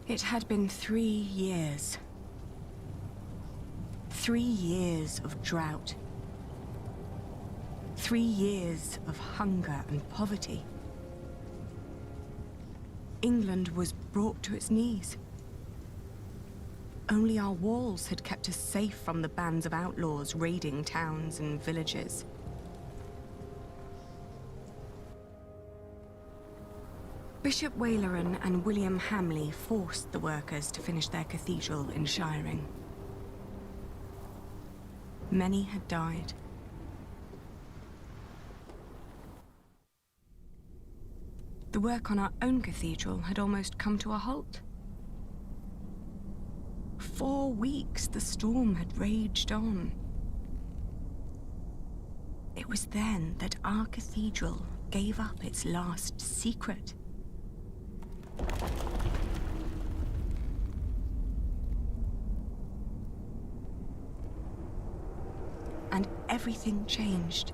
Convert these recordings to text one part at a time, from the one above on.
It had been 3 years. 3 years of drought. 3 years of hunger and poverty. England was brought to its knees. Only our walls had kept us safe from the bands of outlaws raiding towns and villages. Bishop Waleran and William Hamley forced the workers to finish their cathedral in Shiring. Many had died. The work on our own cathedral had almost come to a halt. 4 weeks the storm had raged on. It was then that our cathedral gave up its last secret. And everything changed.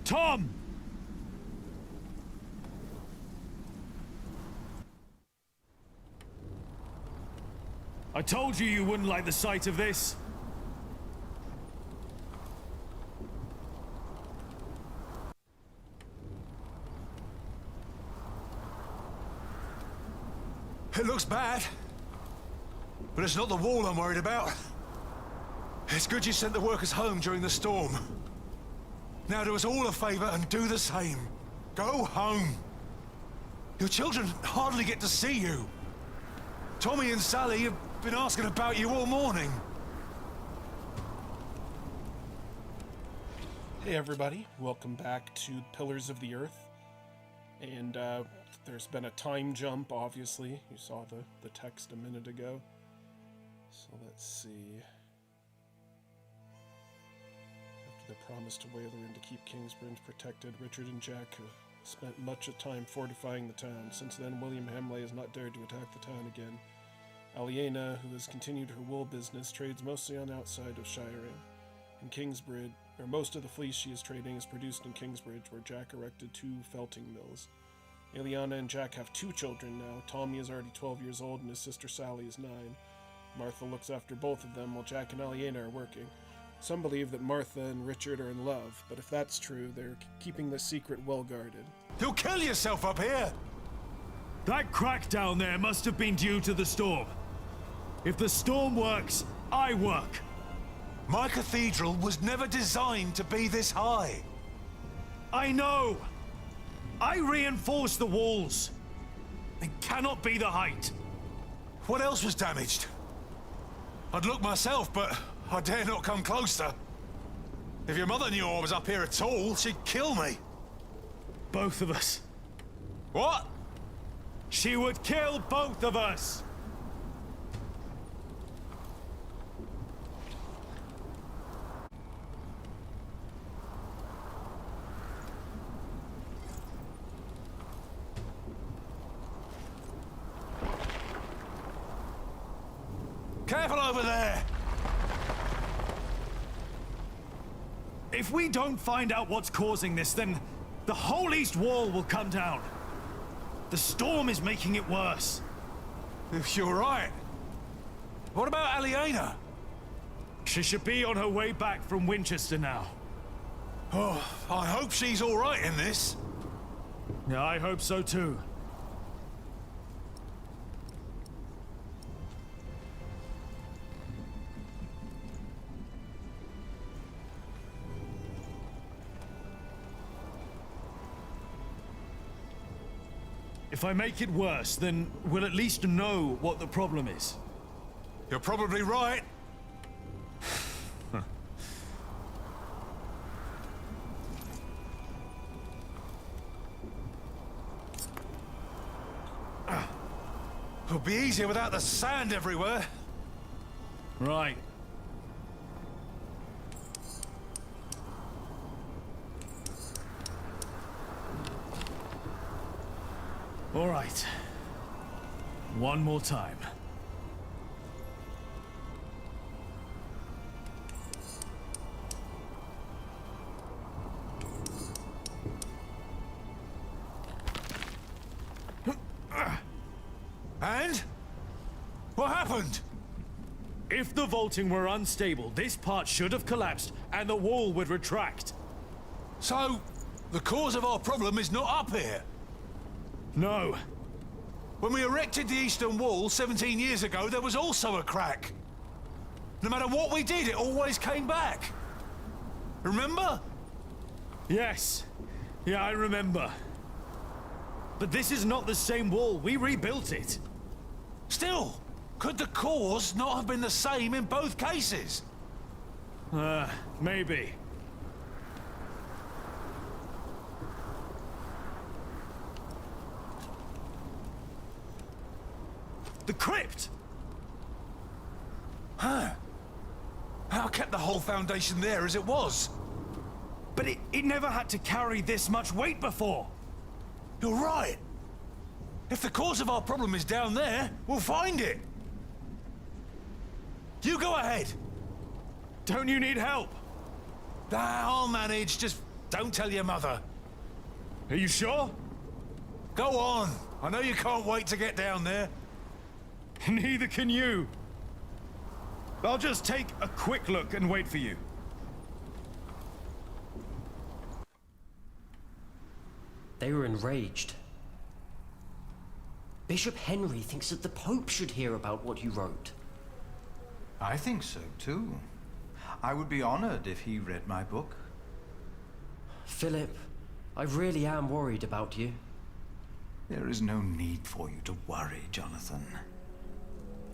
Tom! I told you wouldn't like the sight of this. It looks bad, but it's not the wall I'm worried about. It's good you sent the workers home during the storm. Now do us all a favor and do the same. Go home. Your children hardly get to see you. Tommy and Sally have been asking about you all morning. Hey everybody, welcome back to Pillars of the Earth. And there's been a time jump, obviously. You saw the text a minute ago. So let's see. After the promise to Waleran to keep Kingsbridge protected, Richard and Jack have spent much of time fortifying the town. Since then, William Hamley has not dared to attack the town again. Aliena, who has continued her wool business, trades mostly on the outside of Shiring. In Kingsbridge, or most of the fleece she is trading is produced in Kingsbridge, where Jack erected 2 felting mills. Aliena and Jack have 2 children now. Tommy is already 12 years old and his sister Sally is 9. Martha looks after both of them while Jack and Aliena are working. Some believe that Martha and Richard are in love, but if that's true, they're keeping the secret well guarded. You'll kill yourself up here! That crack down there must have been due to the storm. If the storm works, I work. My cathedral was never designed to be this high. I know! I reinforced the walls. It cannot be the height. What else was damaged? I'd look myself, but I dare not come closer. If your mother knew I was up here at all, she'd kill me. Both of us. What? She would kill both of us! Careful over there! If we don't find out what's causing this, then the whole east wall will come down. The storm is making it worse. If you're right. What about Aliena? She should be on her way back from Winchester now. Oh, I hope she's all right in this. Yeah, I hope so too. If I make it worse, then we'll at least know what the problem is. You're probably right. It'll be easier without the sand everywhere. Right. All right. One more time. happened? If the vaulting were unstable, this part should have collapsed and the wall would retract. So, the cause of our problem is not up here. No. When we erected the eastern wall 17 years ago, there was also a crack. No matter what we did, it always came back. Remember? Yes. Yeah, I remember. But this is not the same wall. We rebuilt it. Still, could the cause not have been the same in both cases? Maybe. The crypt! Huh. How kept the whole foundation there as it was? But it never had to carry this much weight before. You're right. If the cause of our problem is down there, we'll find it. You go ahead. Don't you need help? I'll manage. Just don't tell your mother. Are you sure? Go on. I know you can't wait to get down there. Neither can you. I'll just take a quick look and wait for you. They were enraged. Bishop Henry thinks that the Pope should hear about what you wrote. I think so, too. I would be honored if he read my book. Philip, I really am worried about you. There is no need for you to worry, Jonathan.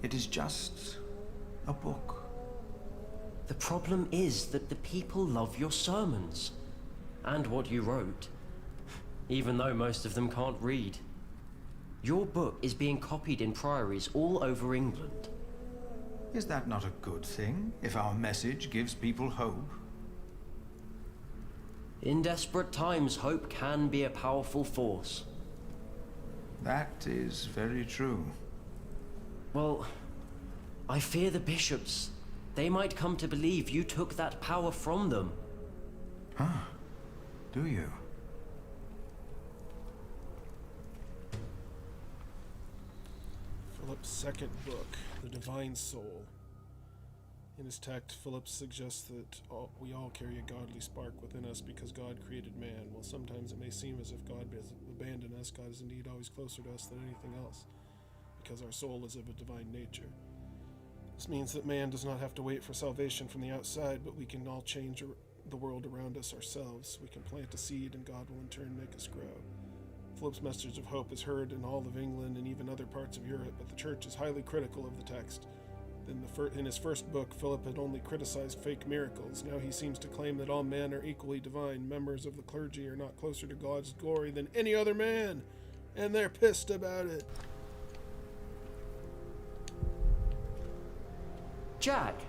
It is just a book. The problem is that the people love your sermons and what you wrote, even though most of them can't read. Your book is being copied in priories all over England. Is that not a good thing, if our message gives people hope? In desperate times, hope can be a powerful force. That is very true. Well, I fear the bishops. They might come to believe you took that power from them. Huh? Do you? Philip's second book, The Divine Soul. In his text, Philip suggests that we all carry a godly spark within us because God created man. While sometimes it may seem as if God has abandoned us, God is indeed always closer to us than anything else, because our soul is of a divine nature. This means that man does not have to wait for salvation from the outside, but we can all change the world around us ourselves. We can plant a seed, and God will in turn make us grow. Philip's message of hope is heard in all of England and even other parts of Europe, but the church is highly critical of the text. In his first book, Philip had only criticized fake miracles. Now he seems to claim that all men are equally divine. Members of the clergy are not closer to God's glory than any other man, and they're pissed about it. Jack!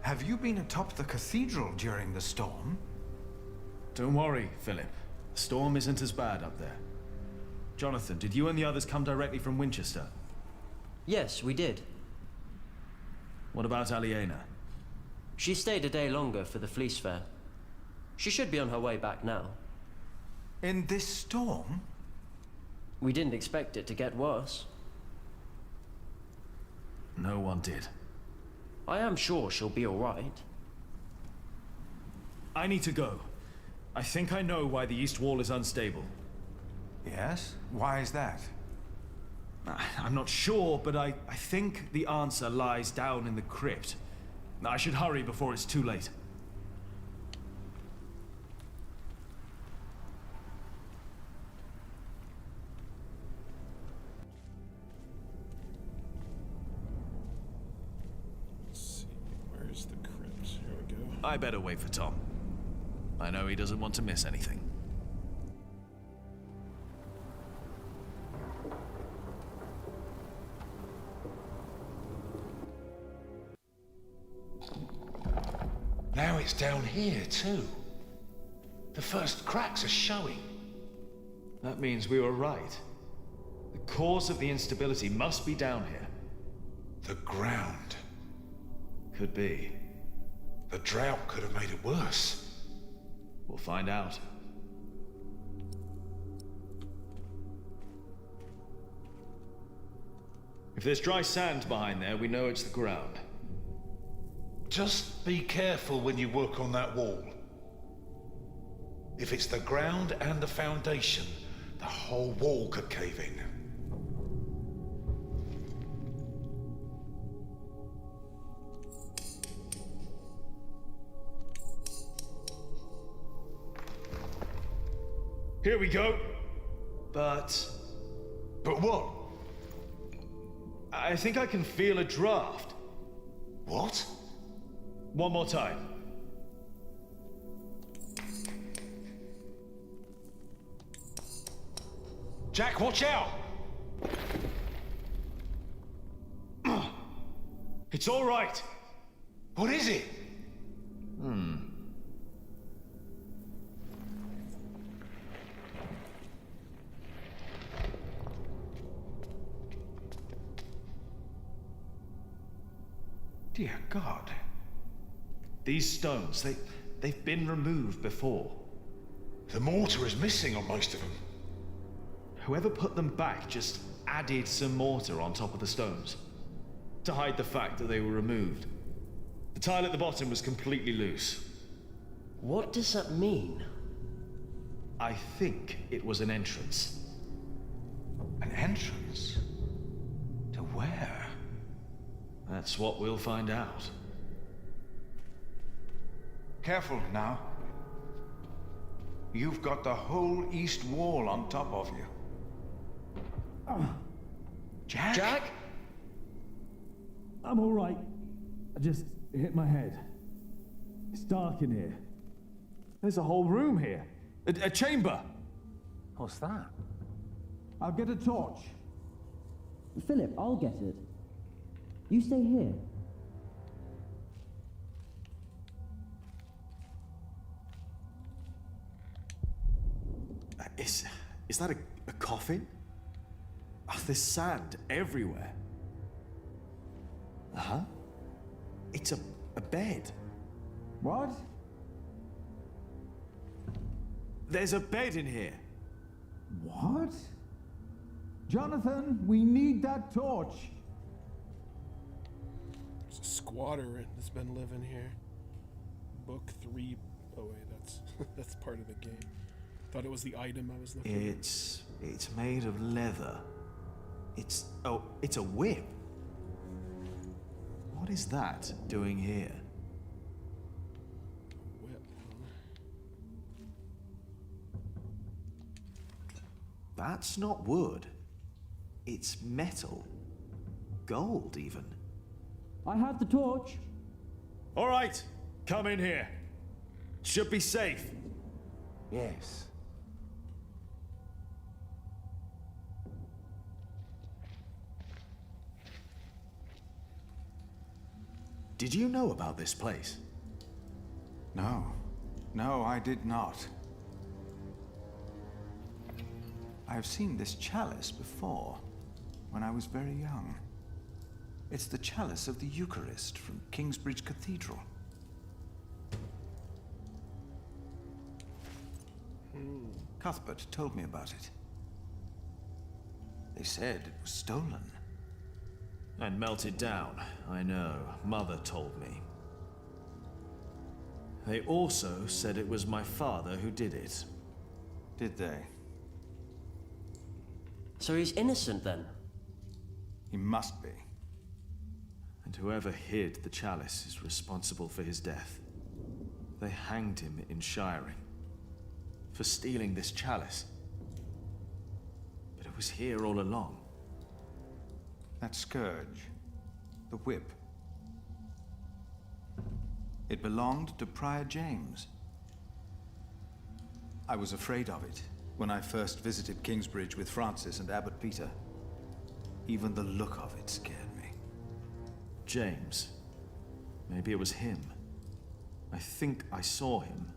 Have you been atop the cathedral during the storm? Don't worry, Philip. The storm isn't as bad up there. Jonathan, did you and the others come directly from Winchester? Yes, we did. What about Aliena? She stayed a day longer for the Fleece Fair. She should be on her way back now. In this storm? We didn't expect it to get worse. No one did. I am sure she'll be all right. I need to go. I think I know why the east wall is unstable. Yes? Why is that? I'm not sure, but I think the answer lies down in the crypt. I should hurry before it's too late. Let's see, where's the crypt? Here we go. I better wait for Tom. I know he doesn't want to miss anything. Now it's down here, too. The first cracks are showing. That means we were right. The cause of the instability must be down here. The ground. Could be. The drought could have made it worse. We'll find out. If there's dry sand behind there, we know it's the ground. Just be careful when you work on that wall. If it's the ground and the foundation, the whole wall could cave in. Here we go. But what? I think I can feel a draft. What? One more time. Jack, watch out! It's all right. What is it? Dear God. These stones, they've been removed before. The mortar is missing on most of them. Whoever put them back just added some mortar on top of the stones to hide the fact that they were removed. The tile at the bottom was completely loose. What does that mean? I think it was an entrance. An entrance? To where? That's what we'll find out. Careful now. You've got the whole east wall on top of you. Jack? Jack? I'm all right. I just hit my head. It's dark in here. There's a whole room here. A chamber. What's that? I'll get a torch. Philip, I'll get it. You stay here. Is that a coffin? Oh, there's sand everywhere. Uh-huh. It's a bed. What? There's a bed in here. What? Jonathan, we need that torch. There's a squatter that's been living here. Book 3. Oh wait, that's part of the game. Thought it was the item I was looking at. It's made of leather. It's a whip. What is that doing here? Whip, huh? That's not wood. It's metal. Gold, even. I have the torch. All right, come in here. Should be safe. Yes. Did you know about this place? No. No, I did not. I have seen this chalice before, when I was very young. It's the chalice of the Eucharist from Kingsbridge Cathedral. Cuthbert told me about it. They said it was stolen. And melted down, I know. Mother told me. They also said it was my father who did it. Did they? So he's innocent then? He must be. And whoever hid the chalice is responsible for his death. They hanged him in Shiring for stealing this chalice. But it was here all along. That scourge, the whip. It belonged to Prior James. I was afraid of it when I first visited Kingsbridge with Francis and Abbot Peter. Even the look of it scared me. James. Maybe it was him. I think I saw him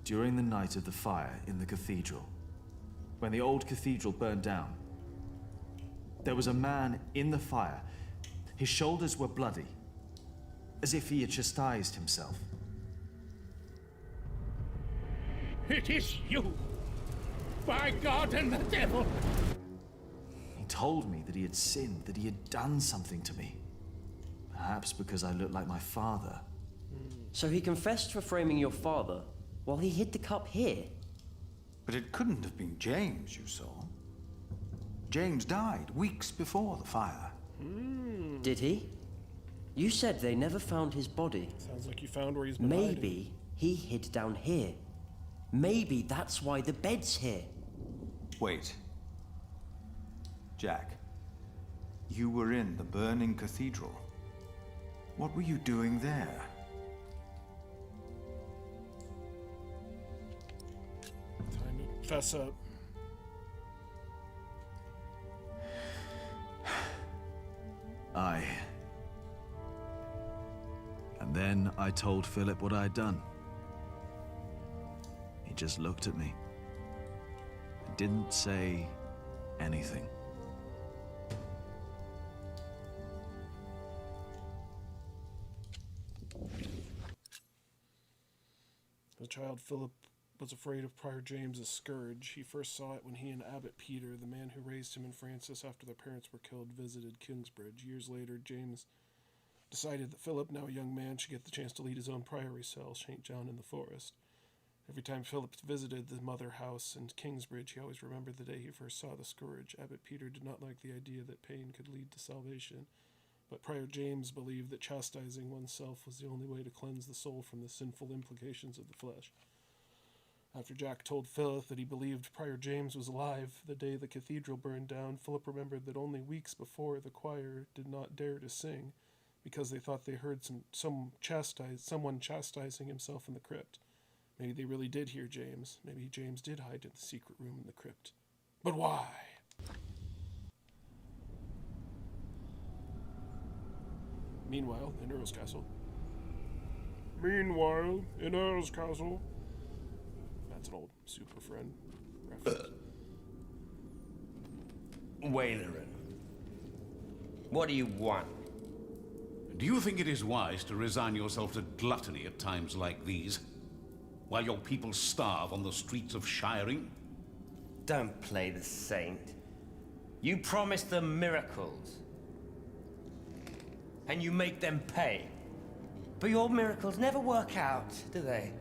during the night of the fire in the cathedral. When the old cathedral burned down, there was a man in the fire. His shoulders were bloody, as if he had chastised himself. It is you! By God and the devil! He told me that he had sinned, that he had done something to me. Perhaps because I looked like my father. So he confessed for framing your father while he hid the cup here? But it couldn't have been James you saw. James died weeks before the fire. Did he? You said they never found his body. Sounds like you found where he's been hiding. Maybe he hid down here. Maybe that's why the bed's here. Wait. Jack, you were in the burning cathedral. What were you doing there? Time to fess up. And then I told Philip what I had done. He just looked at me and didn't say anything. As a child, Philip was afraid of Prior James's scourge. He first saw it when he and Abbot Peter, the man who raised him and Francis after their parents were killed, visited Kingsbridge. Years later, James decided that Philip, now a young man, should get the chance to lead his own priory cell, St. John in the Forest. Every time Philip visited the mother house in Kingsbridge, he always remembered the day he first saw the scourge. Abbot Peter did not like the idea that pain could lead to salvation, but Prior James believed that chastising oneself was the only way to cleanse the soul from the sinful implications of the flesh. After Jack told Philip that he believed Prior James was alive the day the cathedral burned down, Philip remembered that only weeks before the choir did not dare to sing because they thought they heard someone chastising himself in the crypt. Maybe they really did hear James. Maybe James did hide in the secret room in the crypt. But why? Meanwhile, in Earl's Castle. That's an old Super Friend reference. Wailerin, what do you want? Do you think it is wise to resign yourself to gluttony at times like these, while your people starve on the streets of Shiring? Don't play the saint. You promise them miracles, and you make them pay. But your miracles never work out, do they?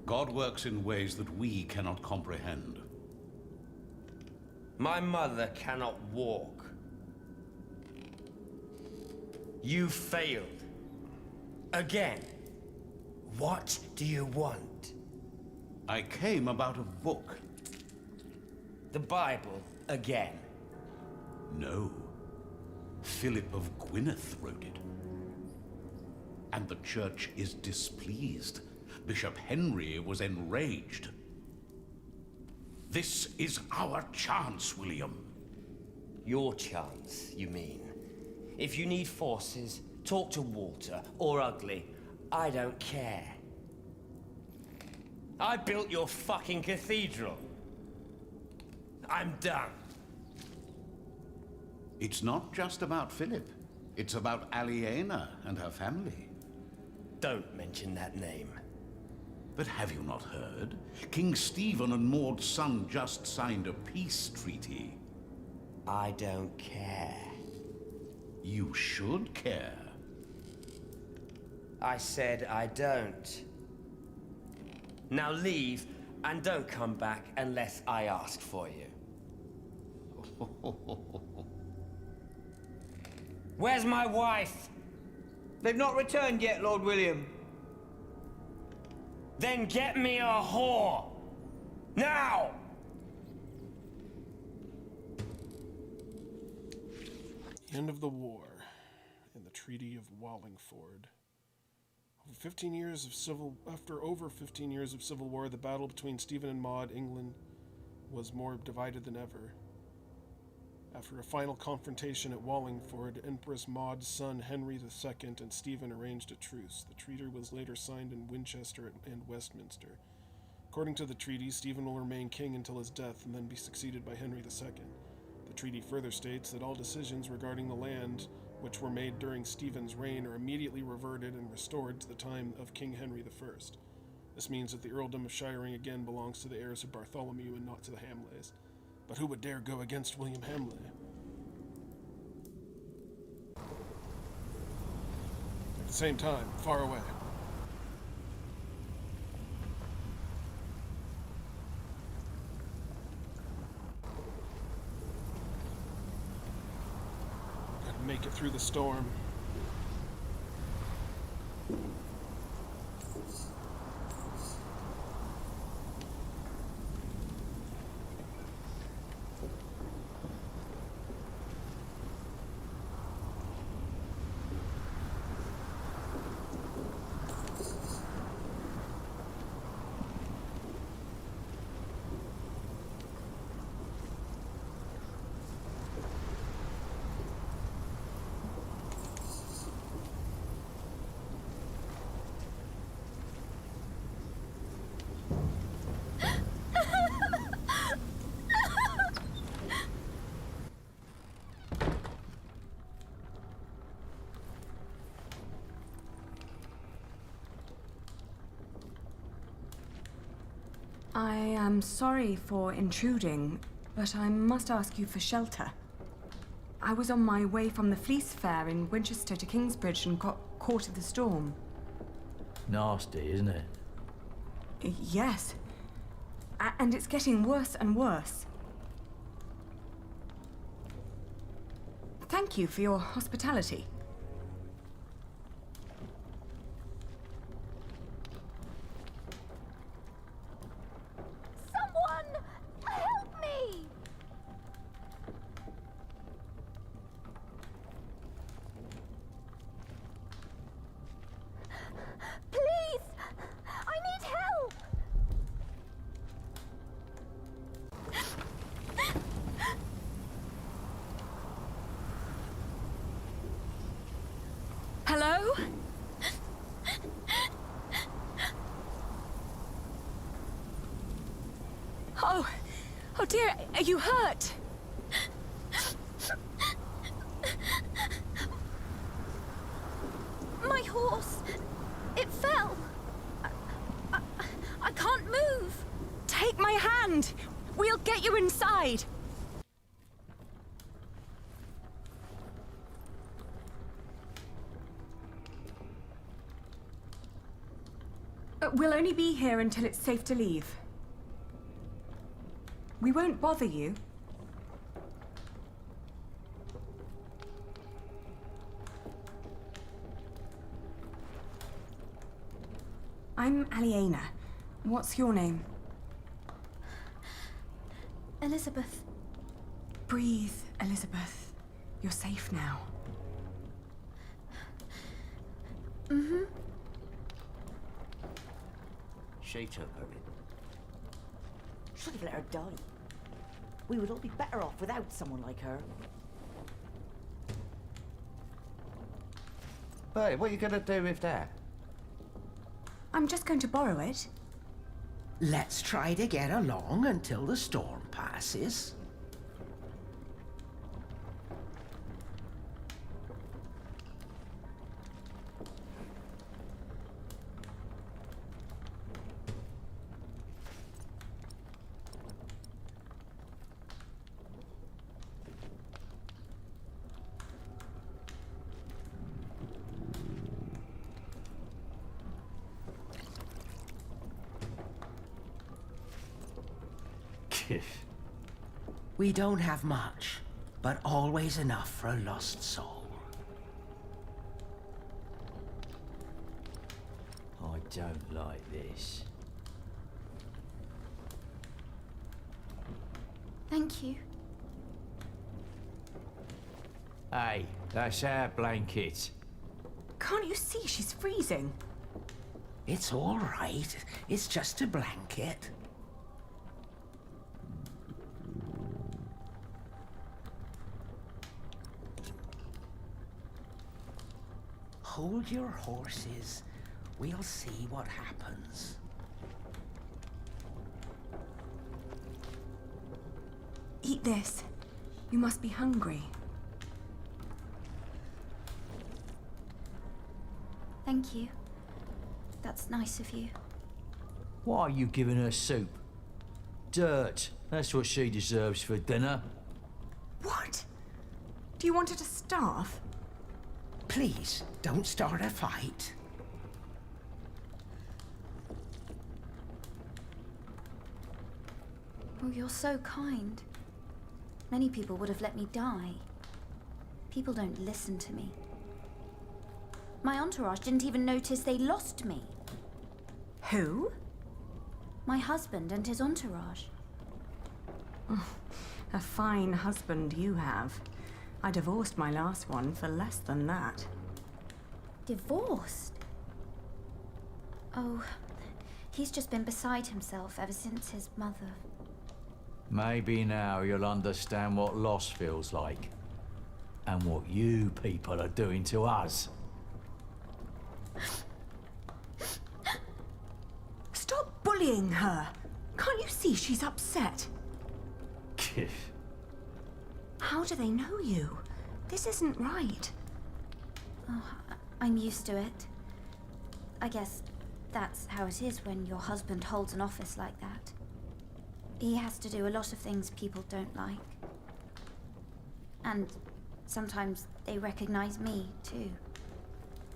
God works in ways that we cannot comprehend. My mother cannot walk. You failed. Again. What do you want? I came about a book. The Bible again? No. Philip of Gwynedd wrote it. And the church is displeased. Bishop Henry was enraged. This is our chance, William. Your chance, you mean? If you need forces, talk to Walter, or Ugly. I don't care. I built your fucking cathedral. I'm done. It's not just about Philip. It's about Aliena and her family. Don't mention that name. But have you not heard? King Stephen and Maud's son just signed a peace treaty. I don't care. You should care. I said I don't. Now leave, and don't come back unless I ask for you. Where's my wife? They've not returned yet, Lord William. Then get me a whore! Now! End of the war and the Treaty of Wallingford. After over 15 years of civil war, the battle between Stephen and Maud, England was more divided than ever. After a final confrontation at Wallingford, Empress Maud's son Henry II and Stephen arranged a truce. The treaty was later signed in Winchester and Westminster. According to the treaty, Stephen will remain king until his death and then be succeeded by Henry II. The treaty further states that all decisions regarding the land which were made during Stephen's reign are immediately reverted and restored to the time of King Henry I. This means that the earldom of Shiring again belongs to the heirs of Bartholomew and not to the Hamleys. But who would dare go against William Hamley? the same time, far away. Gotta make it through the storm. I am sorry for intruding, but I must ask you for shelter. I was on my way from the Fleece Fair in Winchester to Kingsbridge and got caught in the storm. Nasty, isn't it? Yes. And it's getting worse and worse. Thank you for your hospitality. Someone! Help me! Please! I need help! Hello? Oh dear, are you hurt? My horse! It fell! I can't move! Take my hand! We'll get you inside! We'll only be here until it's safe to leave. We won't bother you. I'm Aliena. What's your name? Elizabeth. Breathe, Elizabeth. You're safe now. Mm-hmm. She took her in. Should have let her die. We would all be better off without someone like her. Hey, what are you gonna do with that? I'm just going to borrow it. Let's try to get along until the storm passes. We don't have much, but always enough for a lost soul. I don't like this. Thank you. Hey, that's our blanket. Can't you see she's freezing? It's all right. It's just a blanket. Hold your horses. We'll see what happens. Eat this. You must be hungry. Thank you. That's nice of you. Why are you giving her soup? Dirt. That's what she deserves for dinner. What? Do you want her to starve? Please, don't start a fight. Oh, you're so kind. Many people would have let me die. People don't listen to me. My entourage didn't even notice they lost me. Who? My husband and his entourage. A fine husband you have. I divorced my last one for less than that. Divorced? Oh, he's just been beside himself ever since his mother. Maybe now you'll understand what loss feels like. And what you people are doing to us. Stop bullying her! Can't you see she's upset? How do they know you? This isn't right. Oh, I'm used to it. I guess that's how it is when your husband holds an office like that. He has to do a lot of things people don't like. And sometimes they recognize me, too.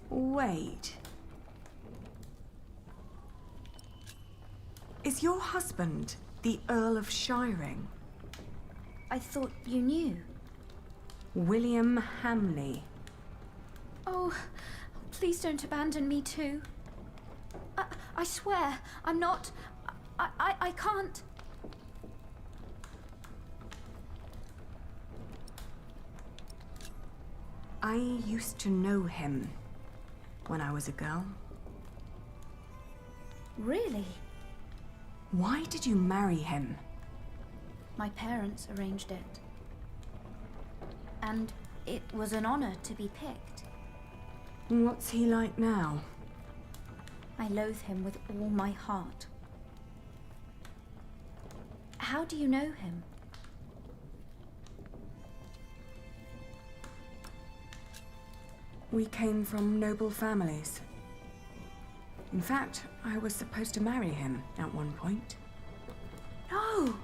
Wait. Is your husband the Earl of Shiring? I thought you knew. William Hamley. Oh, please don't abandon me too. I swear, I'm not... I can't... I used to know him when I was a girl. Really? Why did you marry him? My parents arranged it. And it was an honor to be picked. What's he like now? I loathe him with all my heart. How do you know him? We came from noble families. In fact, I was supposed to marry him at one point. No!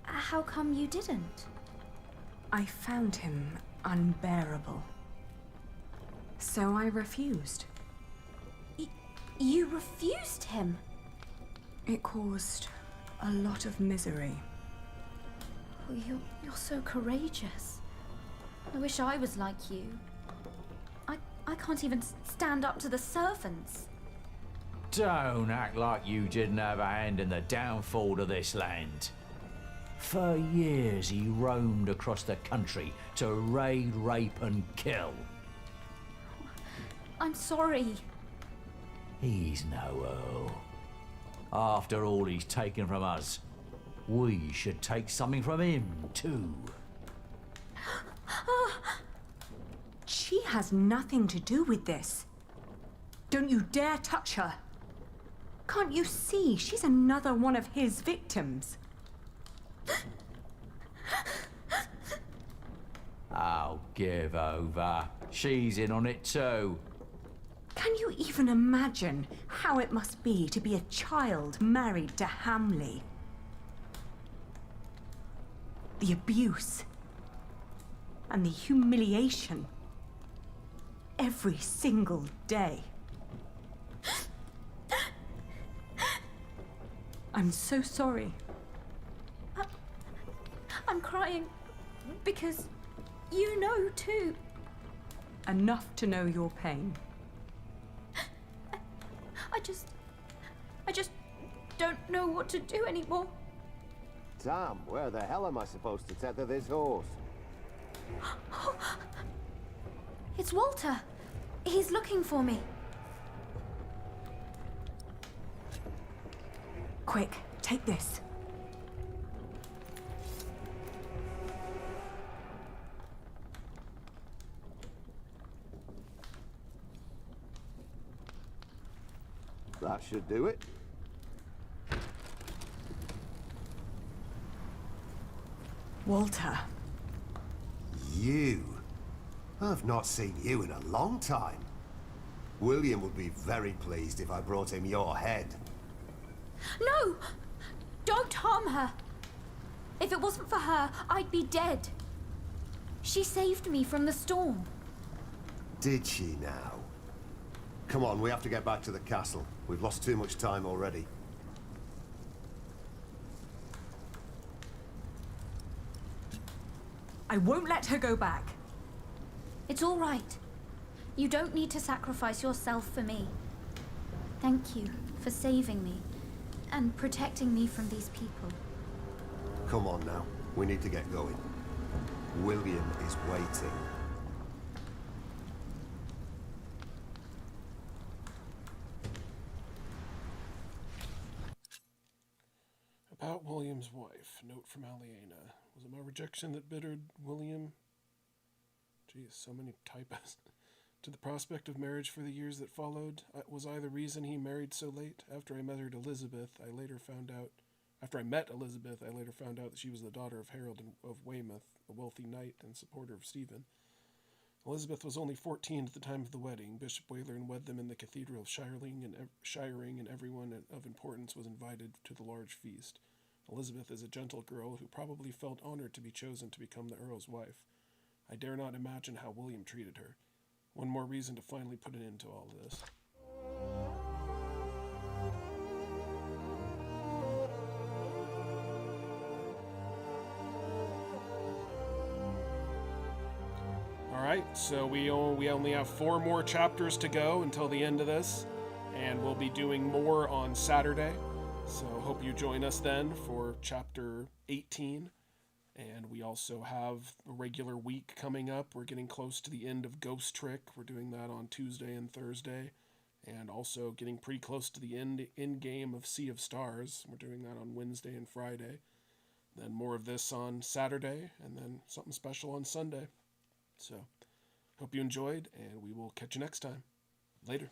How come you didn't? I found him unbearable. So I refused. You refused him? It caused a lot of misery. Oh, you're so courageous. I wish I was like you. I can't even stand up to the servants. Don't act like you didn't have a hand in the downfall of this land. For years he roamed across the country to raid, rape and kill. I'm sorry. He's no Earl. After all he's taken from us, we should take something from him too. She has nothing to do with this. Don't you dare touch her. Can't you see she's another one of his victims? Oh, give over. She's in on it too. Can you even imagine how it must be to be a child married to Hamley? The abuse and the humiliation every single day. I'm so sorry. I'm crying because you know too. Enough to know your pain. I just don't know what to do anymore. Tom, where the hell am I supposed to tether this horse? It's Walter. He's looking for me. Quick, take this. That should do it. Walter. You? I've not seen you in a long time. William would be very pleased if I brought him your head. No! Don't harm her! If it wasn't for her, I'd be dead. She saved me from the storm. Did she now? Come on, we have to get back to the castle. We've lost too much time already. I won't let her go back. It's all right. You don't need to sacrifice yourself for me. Thank you for saving me and protecting me from these people. Come on now, we need to get going. William is waiting. About William's wife. Note from Aliena. Was it my rejection that bittered William? Geez, so many typos. To the prospect of marriage for the years that followed, was I the reason he married so late? After I met Elizabeth, I later found out that she was the daughter of Harold of Weymouth, a wealthy knight and supporter of Stephen. Elizabeth was only 14 at the time of the wedding. Bishop Wayland wed them in the cathedral of Shiring, and everyone of importance was invited to the large feast. Elizabeth is a gentle girl who probably felt honored to be chosen to become the Earl's wife. I dare not imagine how William treated her. One more reason to finally put an end to all this. Alright, so we only have 4 more chapters to go until the end of this, and we'll be doing more on Saturday. So hope you join us then for chapter 18. And we also have a regular week coming up. We're getting close to the end of Ghost Trick. We're doing that on Tuesday and Thursday. And also getting pretty close to the end game of Sea of Stars. We're doing that on Wednesday and Friday. Then more of this on Saturday, and then something special on Sunday. So, hope you enjoyed, and we will catch you next time. Later.